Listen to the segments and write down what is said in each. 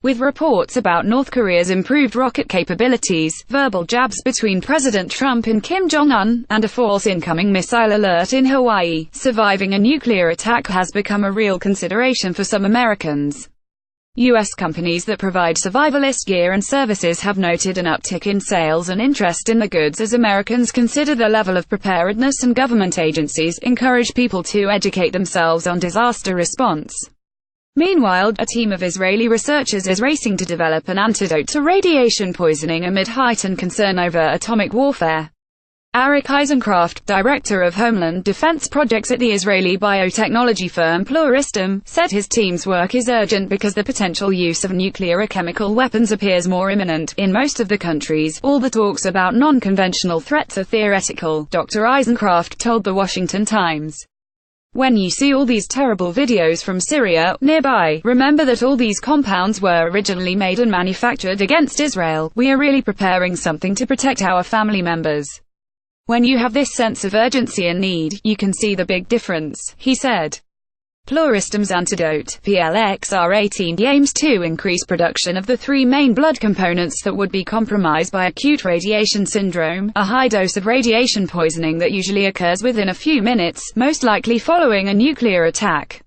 With reports about North Korea's improved rocket capabilities, verbal jabs between President Trump and Kim Jong-un, and a false incoming missile alert in Hawaii, surviving a nuclear attack has become a real consideration for some Americans. U.S. companies that provide survivalist gear and services have noted an uptick in sales and interest in the goods as Americans consider the level of preparedness, and government agencies encourage people to educate themselves on disaster response. Meanwhile, a team of Israeli researchers is racing to develop an antidote to radiation poisoning amid heightened concern over atomic warfare. Arik Eisenkraft, director of Homeland Defense projects at the Israeli biotechnology firm Pluristem, said his team's work is urgent because the potential use of nuclear or chemical weapons appears more imminent. In most of the countries, all the talks about non-conventional threats are theoretical, Dr. Eisenkraft told the Washington Times. When you see all these terrible videos from Syria, nearby, remember that all these compounds were originally made and manufactured against Israel. We are really preparing something to protect our family members. When you have this sense of urgency and need, you can see the big difference, he said. Pluristem's antidote, PLXR18, aims to increase production of the three main blood components that would be compromised by acute radiation syndrome, a high dose of radiation poisoning that usually occurs within a few minutes, most likely following a nuclear attack.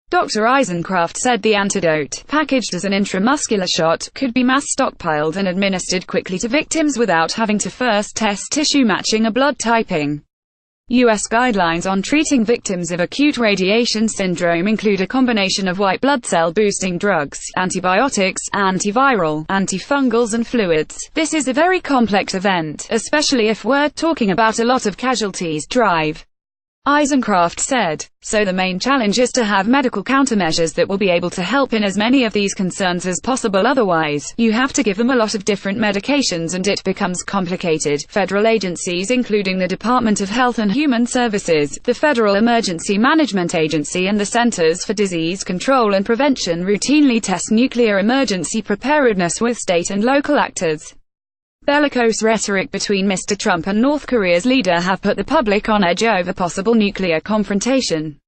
Dr. Eisenkraft said the antidote, packaged as an intramuscular shot, could be mass stockpiled and administered quickly to victims without having to first test tissue matching or blood typing. U.S. guidelines on treating victims of acute radiation syndrome include a combination of white blood cell boosting drugs, antibiotics, antiviral, antifungals and fluids. This is a very complex event, especially if we're talking about a lot of casualties. Eisenkraft said. So the main challenge is to have medical countermeasures that will be able to help in as many of these concerns as possible. Otherwise, you have to give them a lot of different medications and it becomes complicated. Federal agencies including the Department of Health and Human Services, the Federal Emergency Management Agency and the Centers for Disease Control and Prevention routinely test nuclear emergency preparedness with state and local actors. Bellicose rhetoric between Mr. Trump and North Korea's leader have put the public on edge over possible nuclear confrontation.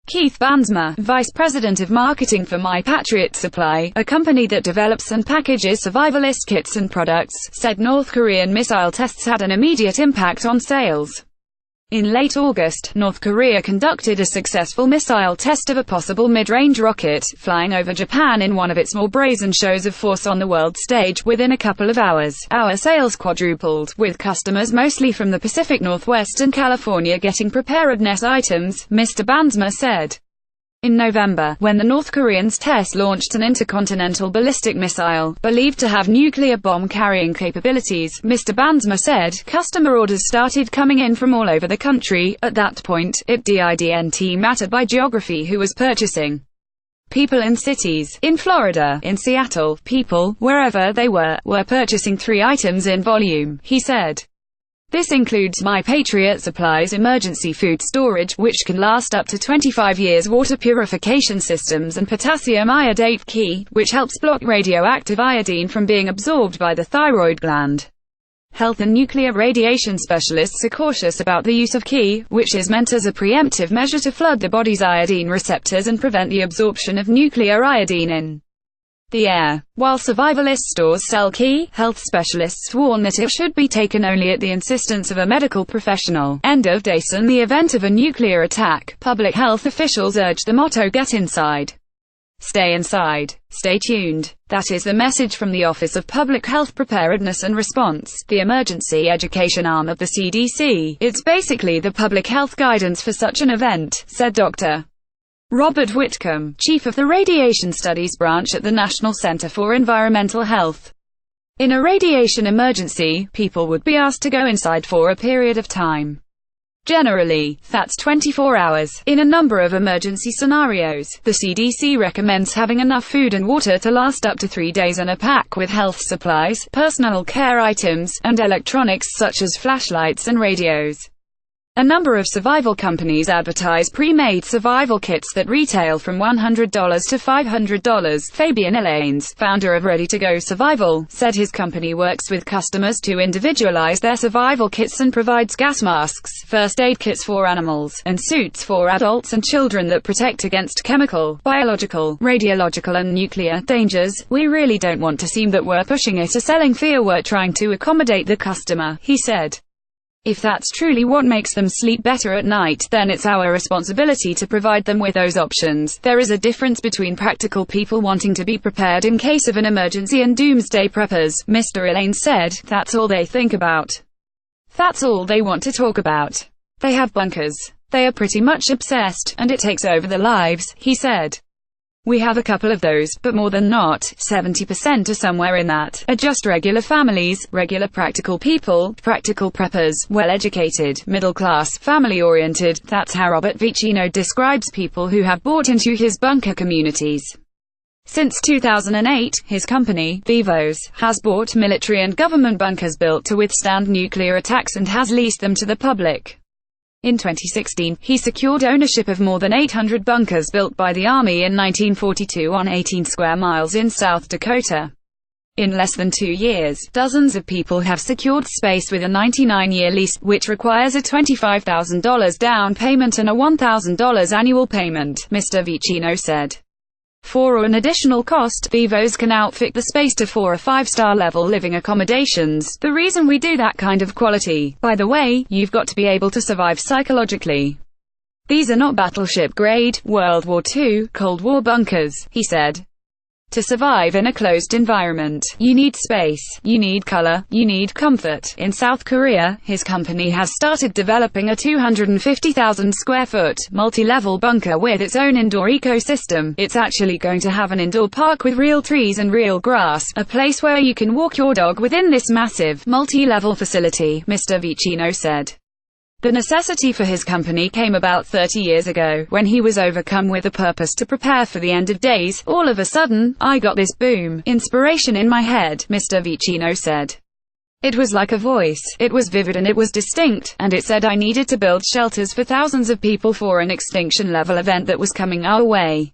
Keith Bansma, vice president of marketing for My Patriot Supply, a company that develops and packages survivalist kits and products, said North Korean missile tests had an immediate impact on sales. In late August, North Korea conducted a successful missile test of a possible mid-range rocket, flying over Japan in one of its more brazen shows of force on the world stage. Within a couple of hours, our sales quadrupled, with customers mostly from the Pacific Northwest and California getting preparedness items, Mr. Bansma said. In November, when the North Koreans test-launched an intercontinental ballistic missile, believed to have nuclear bomb-carrying capabilities, Mr. Bansma said, customer orders started coming in from all over the country. At that point, it didn't matter by geography who was purchasing. People in cities, in Florida, in Seattle, people, wherever they were purchasing 3 items in volume, he said. This includes My Patriot Supply's emergency food storage, which can last up to 25 years, water purification systems, and potassium iodate key, which helps block radioactive iodine from being absorbed by the thyroid gland. Health and nuclear radiation specialists are cautious about the use of key, which is meant as a preemptive measure to flood the body's iodine receptors and prevent the absorption of nuclear iodine in the air. While survivalist stores sell key, health specialists warn that it should be taken only at the insistence of a medical professional. End of days. In the event of a nuclear attack, public health officials urge the motto "Get inside. Stay inside. Stay tuned." That is the message from the Office of Public Health Preparedness and Response, the emergency education arm of the CDC. It's basically the public health guidance for such an event, said Dr. Robert Whitcomb, chief of the Radiation Studies branch at the National Center for Environmental Health. In a radiation emergency, people would be asked to go inside for a period of time. Generally, that's 24 hours. In a number of emergency scenarios, the CDC recommends having enough food and water to last up to 3 days and a pack with health supplies, personal care items, and electronics such as flashlights and radios. A number of survival companies advertise pre-made survival kits that retail from $100 to $500. Fabian Elaines, founder of Ready to Go Survival, said his company works with customers to individualize their survival kits and provides gas masks, first aid kits for animals, and suits for adults and children that protect against chemical, biological, radiological and nuclear dangers. We really don't want to seem that we're pushing it or selling fear, we're trying to accommodate the customer, he said. If that's truly what makes them sleep better at night, then it's our responsibility to provide them with those options. There is a difference between practical people wanting to be prepared in case of an emergency and doomsday preppers, Mr. Elaine said. That's all they think about. That's all they want to talk about. They have bunkers. They are pretty much obsessed, and it takes over their lives, he said. We have a couple of those, but more than not, 70% or somewhere in that, are just regular families, regular practical people, practical preppers, well-educated, middle-class, family-oriented. That's how Robert Vicino describes people who have bought into his bunker communities. Since 2008, his company, Vivos, has bought military and government bunkers built to withstand nuclear attacks and has leased them to the public. In 2016, he secured ownership of more than 800 bunkers built by the Army in 1942 on 18 square miles in South Dakota. In less than 2 years, dozens of people have secured space with a 99-year lease, which requires a $25,000 down payment and a $1,000 annual payment, Mr. Vicino said. For an additional cost, Vivos can outfit the space to 4- or 5-star level living accommodations. The reason we do that kind of quality, by the way, you've got to be able to survive psychologically. These are not battleship-grade, World War II, Cold War bunkers, he said. To survive in a closed environment, you need space, you need color, you need comfort. In South Korea, his company has started developing a 250,000 square foot, multi-level bunker with its own indoor ecosystem. It's actually going to have an indoor park with real trees and real grass, a place where you can walk your dog within this massive, multi-level facility, Mr. Vicino said. The necessity for his company came about 30 years ago, when he was overcome with a purpose to prepare for the end of days. All of a sudden, I got this boom, inspiration in my head, Mr. Vicino said. It was like a voice. It was vivid and it was distinct, and it said I needed to build shelters for thousands of people for an extinction-level event that was coming our way.